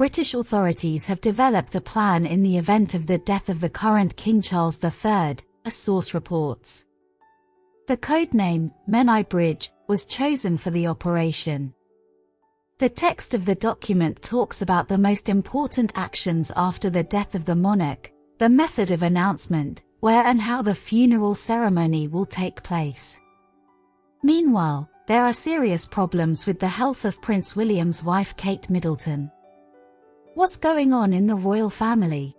British authorities have developed a plan in the event of the death of the current King Charles III, a source reports. The codename, Menai Bridge, was chosen for the operation. The text of the document talks about the most important actions after the death of the monarch, the method of announcement, where and how the funeral ceremony will take place. Meanwhile, there are serious problems with the health of Prince William's wife Kate Middleton. What's going on in the royal family?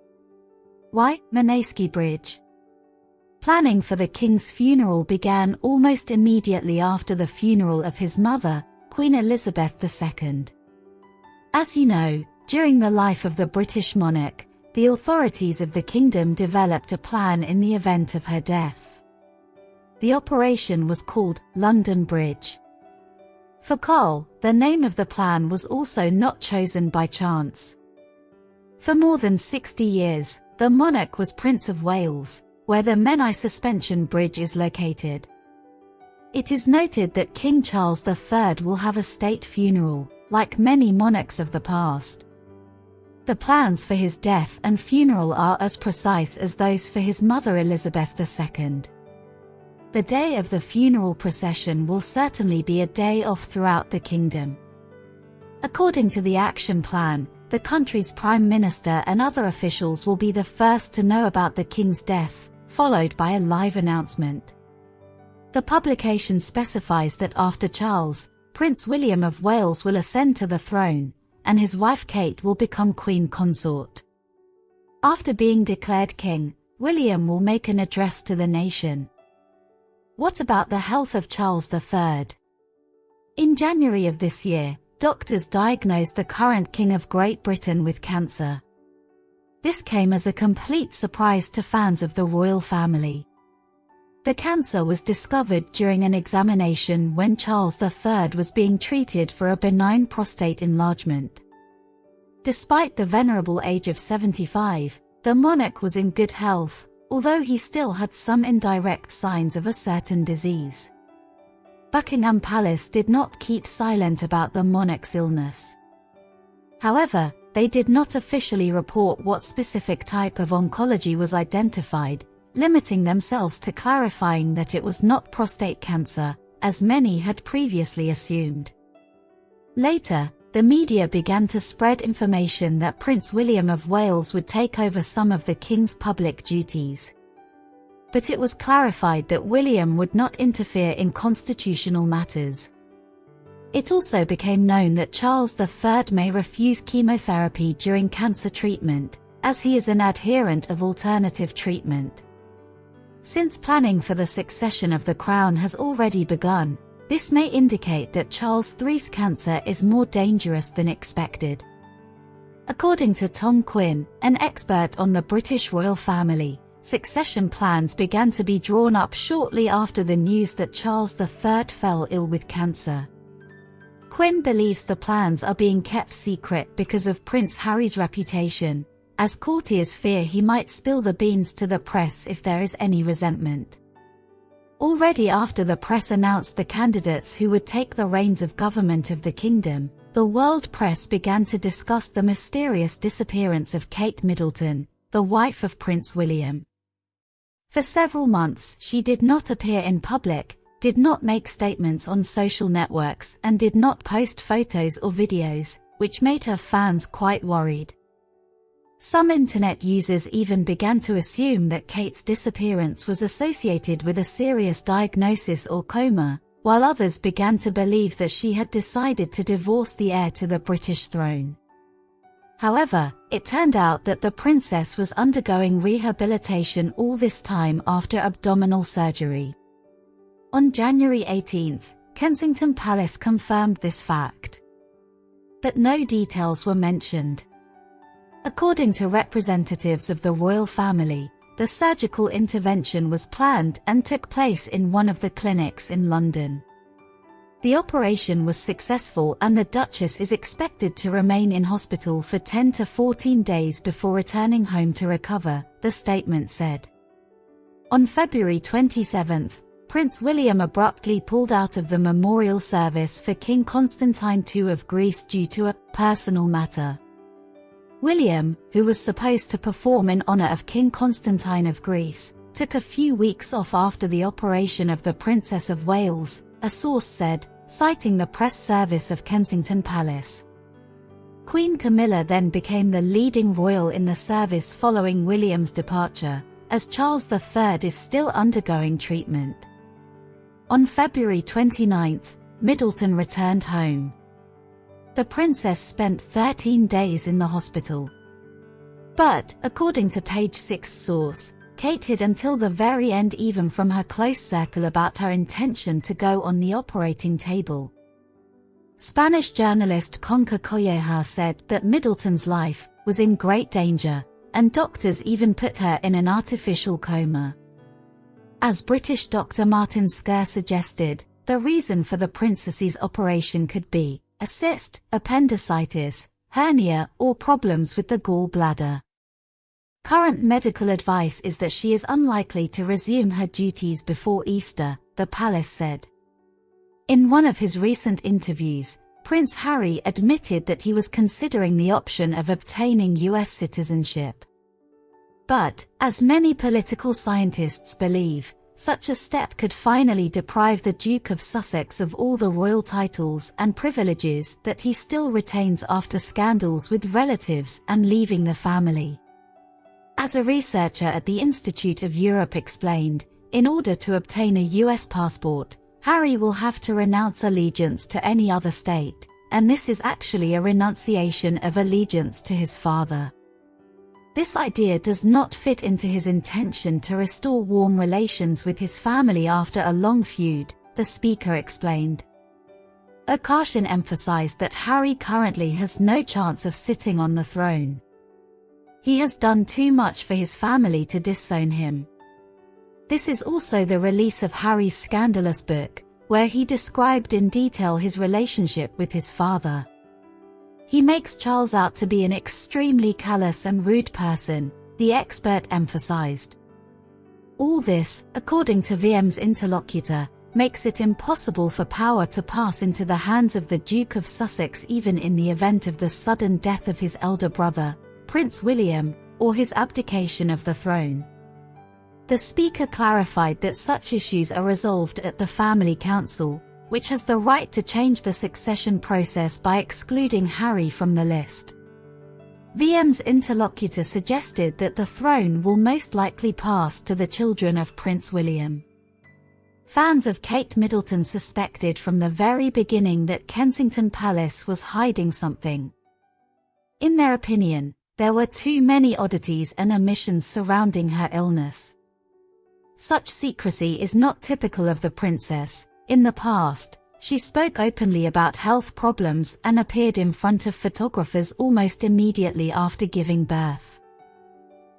Why Menai Bridge? Planning for the king's funeral began almost immediately after the funeral of his mother, Queen Elizabeth II. As you know, during the life of the British monarch, the authorities of the kingdom developed a plan in the event of her death. The operation was called London Bridge. For Cole, the name of the plan was also not chosen by chance. For more than 60 years, the monarch was Prince of Wales, where the Menai Suspension Bridge is located. It is noted that King Charles III will have a state funeral, like many monarchs of the past. The plans for his death and funeral are as precise as those for his mother Elizabeth II. The day of the funeral procession will certainly be a day off throughout the kingdom. According to the action plan, the country's Prime Minister and other officials will be the first to know about the king's death, followed by a live announcement. The publication specifies that after Charles, Prince William of Wales will ascend to the throne, and his wife Kate will become Queen Consort. After being declared king, William will make an address to the nation. What about the health of Charles III? In January of this year, doctors diagnosed the current King of Great Britain with cancer. This came as a complete surprise to fans of the royal family. The cancer was discovered during an examination when Charles III was being treated for a benign prostate enlargement. Despite the venerable age of 75, the monarch was in good health, although he still had some indirect signs of a certain disease. Buckingham Palace did not keep silent about the monarch's illness. However, they did not officially report what specific type of oncology was identified, limiting themselves to clarifying that it was not prostate cancer, as many had previously assumed. Later, the media began to spread information that Prince William of Wales would take over some of the king's public duties. But it was clarified that William would not interfere in constitutional matters. It also became known that Charles III may refuse chemotherapy during cancer treatment, as he is an adherent of alternative treatment. Since planning for the succession of the crown has already begun, this may indicate that Charles III's cancer is more dangerous than expected. According to Tom Quinn, an expert on the British royal family, succession plans began to be drawn up shortly after the news that Charles III fell ill with cancer. Quinn believes the plans are being kept secret because of Prince Harry's reputation, as courtiers fear he might spill the beans to the press if there is any resentment. Already after the press announced the candidates who would take the reins of government of the kingdom, the world press began to discuss the mysterious disappearance of Kate Middleton, the wife of Prince William. For several months she did not appear in public, did not make statements on social networks and did not post photos or videos, which made her fans quite worried. Some internet users even began to assume that Kate's disappearance was associated with a serious diagnosis or coma, while others began to believe that she had decided to divorce the heir to the British throne. However, it turned out that the princess was undergoing rehabilitation all this time after abdominal surgery. On January 18, Kensington Palace confirmed this fact. But no details were mentioned. According to representatives of the royal family, the surgical intervention was planned and took place in one of the clinics in London. The operation was successful and the Duchess is expected to remain in hospital for 10 to 14 days before returning home to recover, the statement said. On February 27, Prince William abruptly pulled out of the memorial service for King Constantine II of Greece due to a personal matter. William, who was supposed to perform in honor of King Constantine of Greece, took a few weeks off after the operation of the Princess of Wales, a source said, citing the press service of Kensington Palace. Queen Camilla then became the leading royal in the service following William's departure, as Charles III is still undergoing treatment. On February 29, Middleton returned home. The princess spent 13 days in the hospital. But, according to Page Six source, Kate hid until the very end even from her close circle about her intention to go on the operating table. Spanish journalist Concha Colleja said that Middleton's life was in great danger, and doctors even put her in an artificial coma. As British Dr. Martin Sker suggested, the reason for the princess's operation could be a cyst, appendicitis, hernia, or problems with the gallbladder. Current medical advice is that she is unlikely to resume her duties before Easter, the palace said. In one of his recent interviews, Prince Harry admitted that he was considering the option of obtaining US citizenship. But, as many political scientists believe, such a step could finally deprive the Duke of Sussex of all the royal titles and privileges that he still retains after scandals with relatives and leaving the family. As a researcher at the Institute of Europe explained, in order to obtain a US passport, Harry will have to renounce allegiance to any other state, and this is actually a renunciation of allegiance to his father. This idea does not fit into his intention to restore warm relations with his family after a long feud, the speaker explained. Akashin emphasized that Harry currently has no chance of sitting on the throne. He has done too much for his family to disown him. This is also the release of Harry's scandalous book, where he described in detail his relationship with his father. He makes Charles out to be an extremely callous and rude person, the expert emphasized. All this, according to VM's interlocutor, makes it impossible for power to pass into the hands of the Duke of Sussex even in the event of the sudden death of his elder brother, Prince William, or his abdication of the throne. The speaker clarified that such issues are resolved at the Family Council, which has the right to change the succession process by excluding Harry from the list. VM's interlocutor suggested that the throne will most likely pass to the children of Prince William. Fans of Kate Middleton suspected from the very beginning that Kensington Palace was hiding something. In their opinion, there were too many oddities and omissions surrounding her illness. Such secrecy is not typical of the princess. In the past, she spoke openly about health problems and appeared in front of photographers almost immediately after giving birth.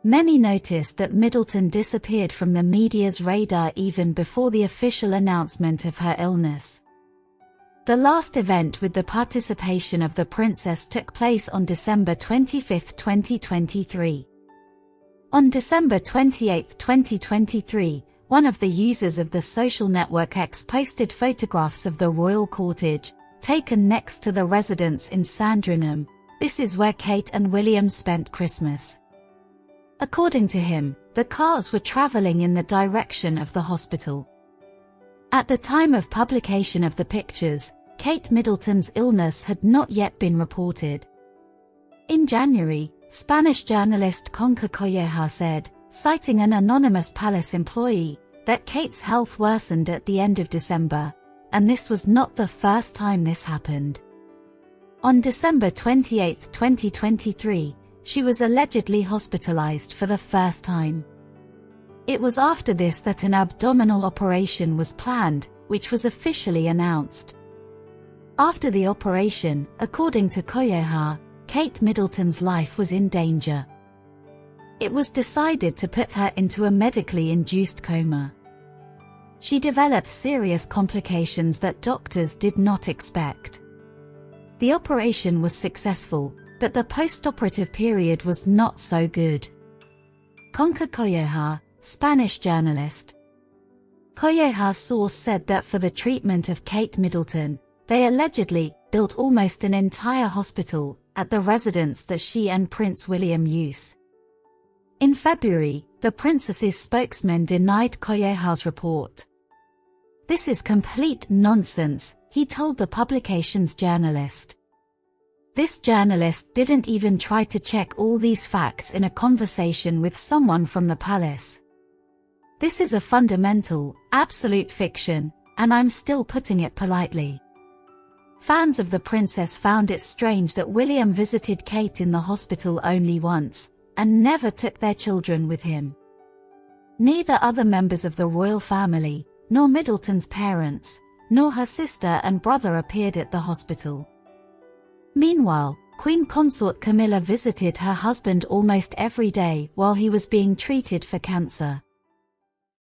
Many noticed that Middleton disappeared from the media's radar even before the official announcement of her illness. The last event with the participation of the princess took place on December 25, 2023. On December 28, 2023, one of the users of the social network X posted photographs of the royal cortege, taken next to the residence in Sandringham. This is where Kate and William spent Christmas. According to him, the cars were traveling in the direction of the hospital. At the time of publication of the pictures, Kate Middleton's illness had not yet been reported. In January, Spanish journalist Concha Colleja said, citing an anonymous palace employee, that Kate's health worsened at the end of December, and this was not the first time this happened. On December 28, 2023, she was allegedly hospitalized for the first time. It was after this that an abdominal operation was planned, which was officially announced. After the operation, according to Colleja, Kate Middleton's life was in danger. It was decided to put her into a medically induced coma. She developed serious complications that doctors did not expect. The operation was successful, but the post-operative period was not so good. Concha Colleja, Spanish journalist. Colleja's source said that for the treatment of Kate Middleton, they allegedly built almost an entire hospital at the residence that she and Prince William use. In February, the princess's spokesman denied Colleja's report. "This is complete nonsense," he told the publication's journalist. This journalist didn't even try to check all these facts in a conversation with someone from the palace. "This is a fundamental, absolute fiction, and I'm still putting it politely." Fans of the princess found it strange that William visited Kate in the hospital only once, and never took their children with him. Neither other members of the royal family, nor Middleton's parents, nor her sister and brother appeared at the hospital. Meanwhile, Queen Consort Camilla visited her husband almost every day while he was being treated for cancer.